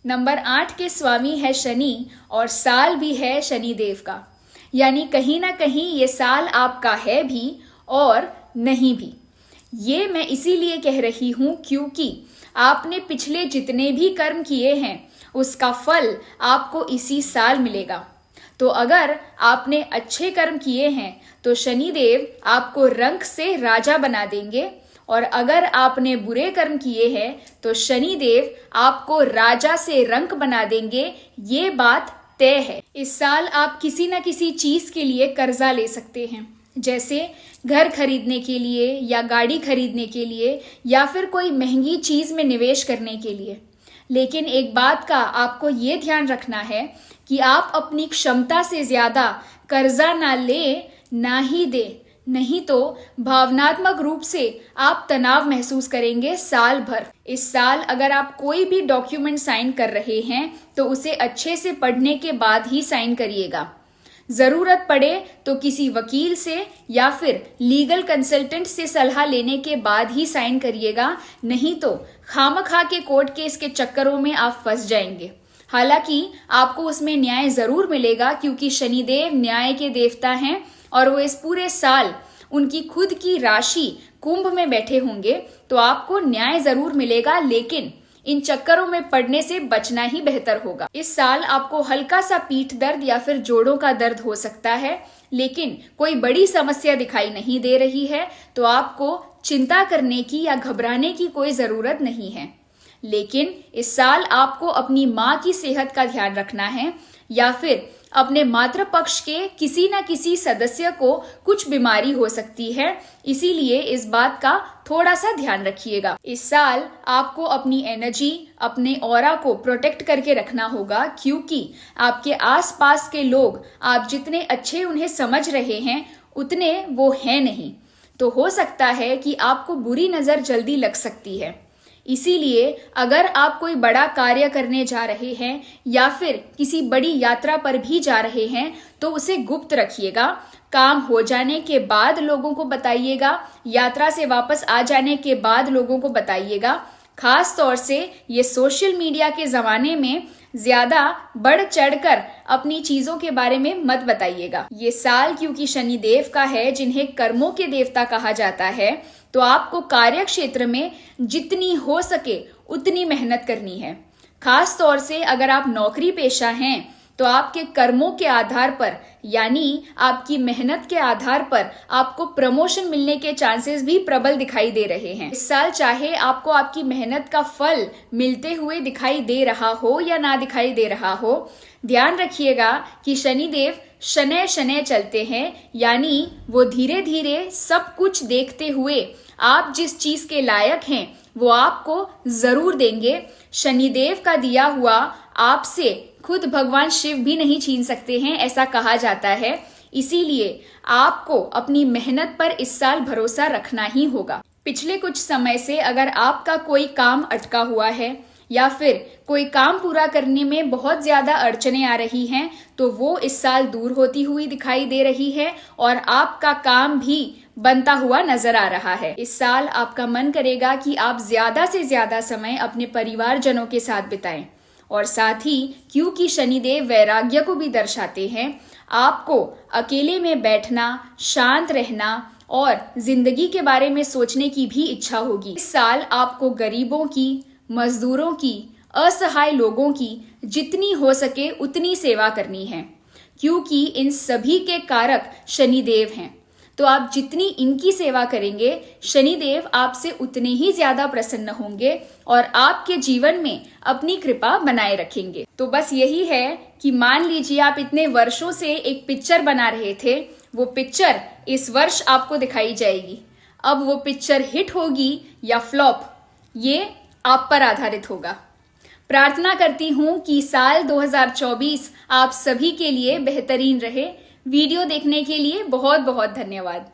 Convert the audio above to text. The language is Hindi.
नंबर 8 के स्वामी है शनि और साल भी है शनि देव का, यानी कहीं ना कहीं ये साल आपका है भी और नहीं भी। ये मैं इसीलिए कह रही हूं क्योंकि आपने पिछले जितने भी कर्म किए हैं उसका फल आपको इसी साल मिलेगा। तो अगर आपने अच्छे कर्म किए हैं तो शनिदेव आपको रंक से राजा बना देंगे, और अगर आपने बुरे कर्म किए हैं तो शनिदेव आपको राजा से रंक बना देंगे। ये बात तय है। इस साल आप किसी न किसी चीज के लिए कर्जा ले सकते हैं, जैसे घर खरीदने के लिए या गाड़ी खरीदने के लिए या फिर कोई महंगी चीज में निवेश करने के लिए। लेकिन एक बात का आपको ये ध्यान रखना है कि आप अपनी क्षमता से ज्यादा कर्जा ना ले ना ही दे, नहीं तो भावनात्मक रूप से आप तनाव महसूस करेंगे साल भर। इस साल अगर आप कोई भी डॉक्यूमेंट साइन कर रहे हैं तो उसे अच्छे से पढ़ने के बाद ही साइन करिएगा। जरूरत पड़े तो किसी वकील से या फिर लीगल कंसल्टेंट से सलाह लेने के बाद ही साइन करिएगा, नहीं तो खामखा के कोर्ट केस के चक्करों में आप फंस जाएंगे। हालांकि आपको उसमें न्याय जरूर मिलेगा क्योंकि शनिदेव न्याय के देवता हैं और वो इस पूरे साल उनकी खुद की राशि कुंभ में बैठे होंगे, तो आपको न्याय जरूर मिलेगा, लेकिन इन चक्करों में पड़ने से बचना ही बेहतर होगा। इस साल आपको हल्का सा पीठ दर्द या फिर जोड़ों का दर्द हो सकता है, लेकिन कोई बड़ी समस्या दिखाई नहीं दे रही है, तो आपको चिंता करने की या घबराने की कोई जरूरत नहीं है। लेकिन इस साल आपको अपनी माँ की सेहत का ध्यान रखना है या फिर अपने मातृपक्ष के किसी न किसी सदस्य को कुछ बीमारी हो सकती है, इसीलिए इस बात का थोड़ा सा ध्यान रखिएगा। इस साल आपको अपनी एनर्जी, अपने ऑरा को प्रोटेक्ट करके रखना होगा क्योंकि आपके आसपास के लोग आप जितने अच्छे उन्हें समझ रहे हैं उतने वो हैं नहीं, तो हो सकता है कि आपको बुरी नजर जल्दी लग सकती है। इसीलिए अगर आप कोई बड़ा कार्य करने जा रहे हैं या फिर किसी बड़ी यात्रा पर भी जा रहे हैं तो उसे गुप्त रखिएगा। काम हो जाने के बाद लोगों को बताइएगा, यात्रा से वापस आ जाने के बाद लोगों को बताइएगा। खास तौर से ये सोशल मीडिया के जमाने में ज्यादा बढ़ चढ़कर अपनी चीजों के बारे में मत बताइएगा। ये साल क्योंकि शनिदेव का है जिन्हें कर्मों के देवता कहा जाता है, तो आपको कार्य क्षेत्र में जितनी हो सके उतनी मेहनत करनी है। खास तौर से अगर आप नौकरी पेशा हैं तो आपके कर्मों के आधार पर यानी आपकी मेहनत के आधार पर आपको प्रमोशन मिलने के चांसेस भी प्रबल दिखाई दे रहे हैं। इस साल चाहे आपको आपकी मेहनत का फल मिलते हुए दिखाई दे रहा हो या ना दिखाई दे रहा हो, ध्यान रखिएगा कि शनिदेव शनय शनय चलते हैं, यानी वो धीरे धीरे सब कुछ देखते हुए आप जिस चीज के लायक हैं वो आपको जरूर देंगे। शनिदेव का दिया हुआ आपसे खुद भगवान शिव भी नहीं छीन सकते हैं, ऐसा कहा जाता है। इसीलिए आपको अपनी मेहनत पर इस साल भरोसा रखना ही होगा। पिछले कुछ समय से अगर आपका कोई काम अटका हुआ है या फिर कोई काम पूरा करने में बहुत ज्यादा अड़चने आ रही हैं, तो वो इस साल दूर होती हुई दिखाई दे रही है और आपका काम भी बनता हुआ नजर आ रहा है। इस साल आपका मन करेगा कि आप ज्यादा से ज्यादा समय अपने परिवारजनों के साथ बिताएं, और साथ ही क्योंकि शनिदेव वैराग्य को भी दर्शाते हैं, आपको अकेले में बैठना, शांत रहना और जिंदगी के बारे में सोचने की भी इच्छा होगी। इस साल आपको गरीबों की, मजदूरों की, असहाय लोगों की जितनी हो सके उतनी सेवा करनी है, क्योंकि इन सभी के कारक शनिदेव हैं। तो आप जितनी इनकी सेवा करेंगे, शनिदेव आपसे उतने ही ज्यादा प्रसन्न होंगे और आपके जीवन में अपनी कृपा बनाए रखेंगे। तो बस यही है कि मान लीजिए आप इतने वर्षों से एक पिक्चर बना रहे थे, वो पिक्चर इस वर्ष आपको दिखाई जाएगी। अब वो पिक्चर हिट होगी या फ्लॉप, ये आप पर आधारित होगा। प्रार्थना करती हूँ कि साल 2024 आप सभी के लिए बेहतरीन रहे। वीडियो देखने के लिए बहुत बहुत धन्यवाद।